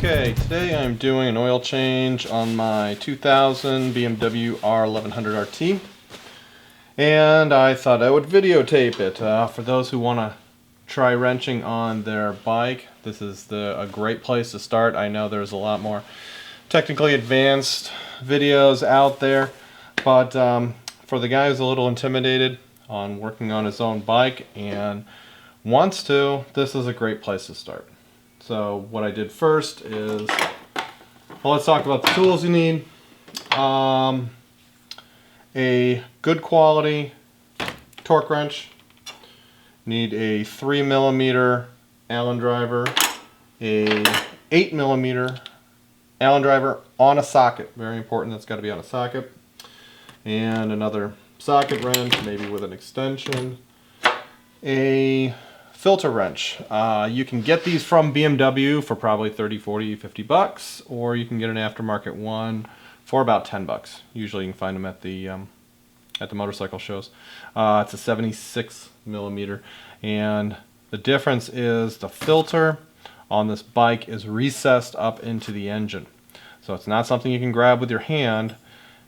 Okay, today I'm doing an oil change on my 2000 BMW R1100RT, and I thought I would videotape it. For those who want to try wrenching on their bike, this is a great place to start. I know there's a lot more technically advanced videos out there, but for the guy who's a little intimidated on working on his own bike and wants to, this is a great place to start. So what I did first is, well, let's talk about the tools you need. A good quality torque wrench. Need a 3mm Allen driver, a 8mm Allen driver on a socket. Very important, that's got to be on a socket. And another socket wrench, maybe with an extension. A filter wrench. You can get these from BMW for probably 30, 40, 50 bucks, or you can get an aftermarket one for about 10 bucks. Usually you can find them at the motorcycle shows. It's a 76mm, and the difference is the filter on this bike is recessed up into the engine. So it's not something you can grab with your hand.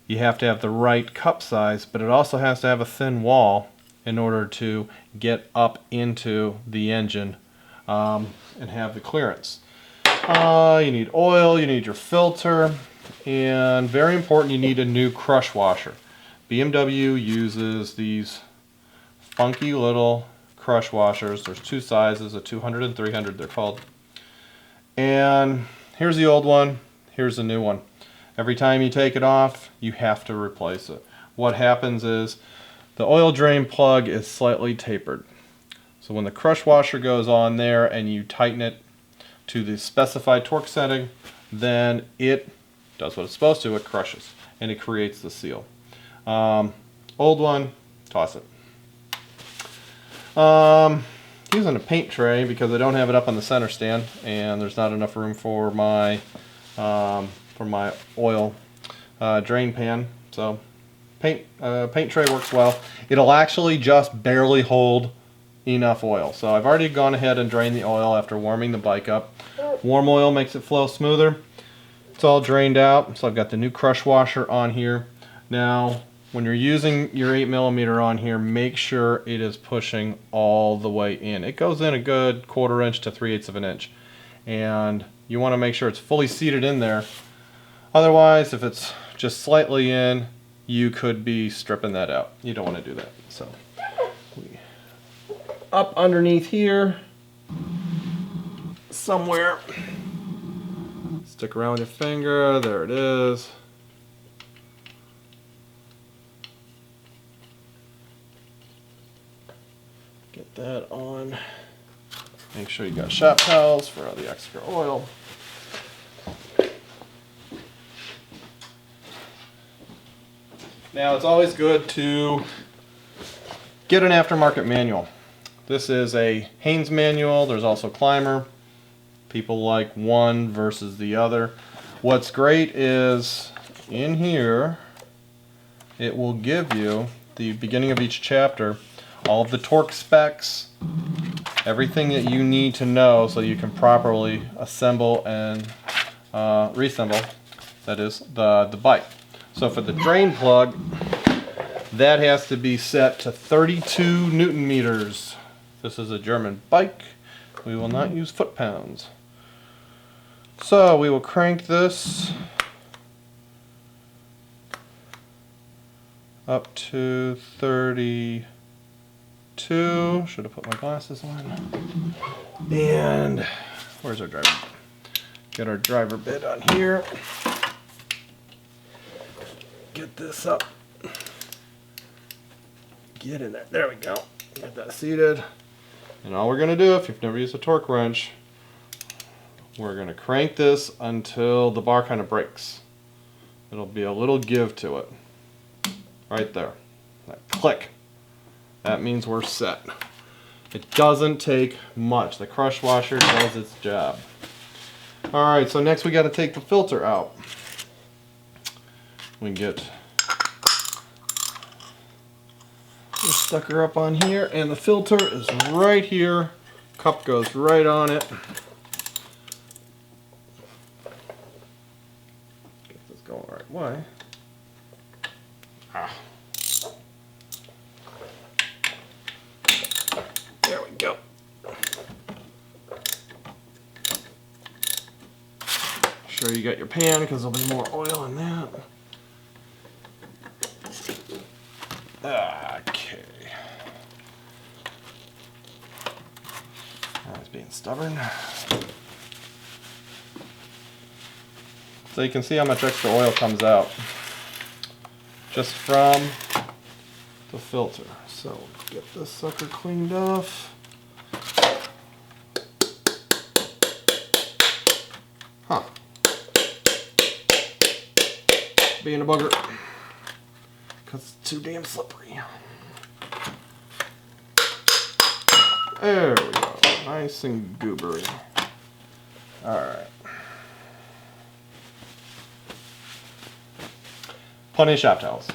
You have to have the right cup size, but it also has to have a thin wall in order to get up into the engine and have the clearance. You need oil, you need your filter, and very important, you need a new crush washer. BMW uses these funky little crush washers. There's two sizes, a 200 and 300 they're called. And here's the old one, here's the new one. Every time you take it off, you have to replace it. What happens is the oil drain plug is slightly tapered. So when the crush washer goes on there and you tighten it to the specified torque setting, then it does what it's supposed to, it crushes and it creates the seal. Old one, toss it. Using a paint tray because I don't have it up on the center stand and there's not enough room for my oil drain pan. So paint tray works well. It'll actually just barely hold enough oil. So I've already gone ahead and drained the oil after warming the bike up. Warm oil makes it flow smoother. It's all drained out. So I've got the new crush washer on here. Now when you're using your 8mm on here, make sure it is pushing all the way in. It goes in a good 1/4 inch to 3/8 of an inch. And you want to make sure it's fully seated in there. Otherwise, if it's just slightly in, you could be stripping that out. You don't want to do that. So up underneath here somewhere, stick around with your finger, there it is. Get that on. Make sure you got shop towels for all the extra oil. Now it's always good to get an aftermarket manual. This is a Haynes manual. There's also Climber. People like one versus the other. What's great is in here it will give you the beginning of each chapter, all of the torque specs, everything that you need to know so you can properly assemble and reassemble, that is, the bike. So for the drain plug, that has to be set to 32 Newton meters. This is a German bike. We will not use foot-pounds. So we will crank this up to 32. Should have put my glasses on. And where's our driver? Get our driver bit on here. Get this up. Get in there. There we go. Get that seated. And all we're going to do, if you've never used a torque wrench, we're going to crank this until the bar kind of breaks. It'll be a little give to it. Right there. That click. That means we're set. It doesn't take much. The crush washer does its job. Alright, so next we got to take the filter out. We get the sucker up on here, and the filter is right here. Cup goes right on it. going the right way. Ah. There we go. Sure you got your pan because there'll be more oil in that. Okay. I was being stubborn. So you can see how much extra oil comes out just from the filter. So get this sucker cleaned off. Huh. Being a bugger. Because it's too damn slippery. There we go. Nice and goobery. Alright. Plenty of shop towels.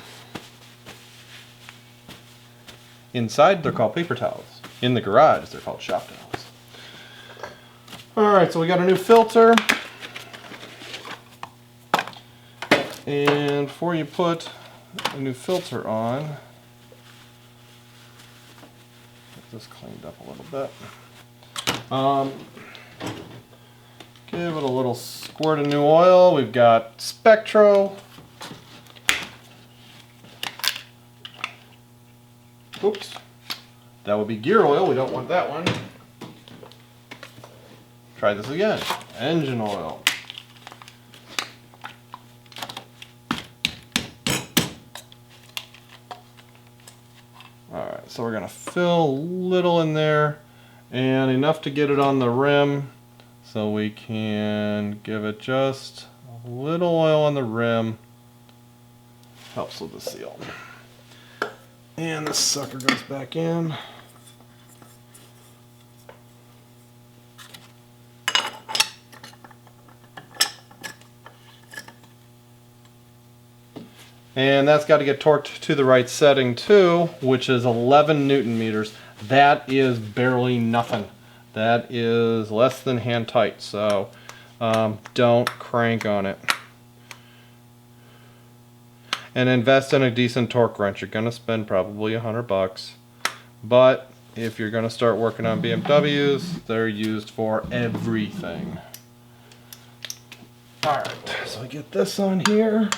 Inside, they're called paper towels. In the garage, they're called shop towels. Alright, so we got a new filter. And before you put a new filter on, get this cleaned up a little bit. Give it a little squirt of new oil. We've got Spectro. Oops. That would be gear oil. We don't want that one. Try this again. Engine oil. Alright, so we're going to fill a little in there and enough to get it on the rim so we can give it just a little oil on the rim. Helps with the seal. And this sucker goes back in. And that's got to get torqued to the right setting too, which is 11 Newton meters. That is barely nothing. That is less than hand tight, so don't crank on it. And invest in a decent torque wrench. You're going to spend probably $100. But if you're going to start working on BMWs, they're used for everything. Alright, so I get this on here.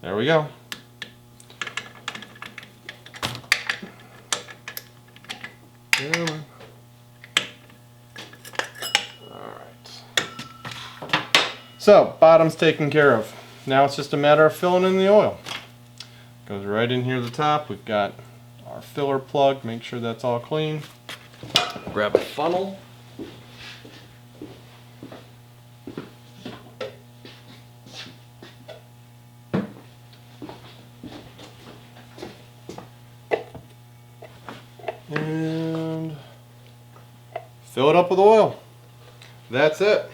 There we go. Alright. So, bottom's taken care of. Now it's just a matter of filling in the oil. Goes right in here at the top. We've got our filler plug. Make sure that's all clean. Grab a funnel. And fill it up with oil. That's it.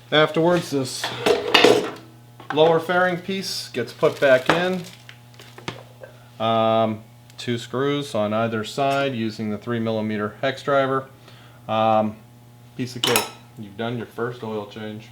Afterwards, this lower fairing piece gets put back in. 2 screws on either side using the 3mm hex driver. Piece of cake. You've done your first oil change.